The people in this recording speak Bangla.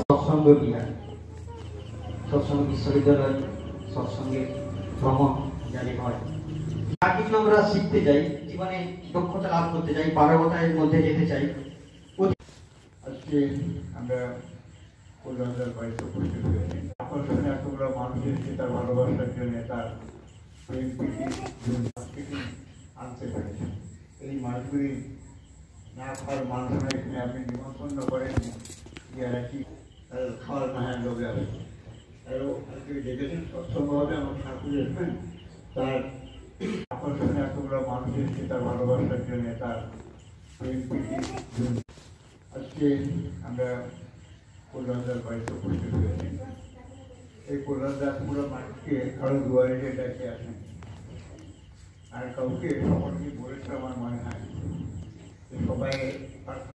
সৎসঙ্গ বিহার, সৎসঙ্গ বিশ্ববিদ্যালয়, সৎসঙ্গে ভ্রমণ জানি হয়। যা কিছু আমরা শিখতে চাই, জীবনে দক্ষতা লাভ করতে চাই, পারগতার মধ্যে যেতে চাই। আজকে আমরা কলকাতার বাড়িতে উপস্থিত হয়েছি। আকর্ষণে এতগুলো মানুষ এসেছে তার ভালোবাসার জন্য, তার প্রেম প্রীতি আনতে পেরেছে। এই মানুষগুলি না খাওয়ার মানুষ নয়, এখানে আপনি নিমন্ত্রণ করেন ইয়ারা কি খাওয়ার না হয় লোকে আসে। আরও আজকে দেখেছেন সৎসঙ্গভাবে আমার ঠাকুর এসবেন, তার আকর্ষণে এতগুলো মানুষ এসেছে তার ভালোবাসার জন্য, তার প্রেম প্রীতি। আজকে আমরা কলকাতার বাড়িতে উপস্থিত হয়েছি। এই কলকাতার পুরো মানুষকে কারো দুয়ারে যে ডাকে আসেন, আর কাউকে সকলকে বলেছে আমার মনে হয় সবাই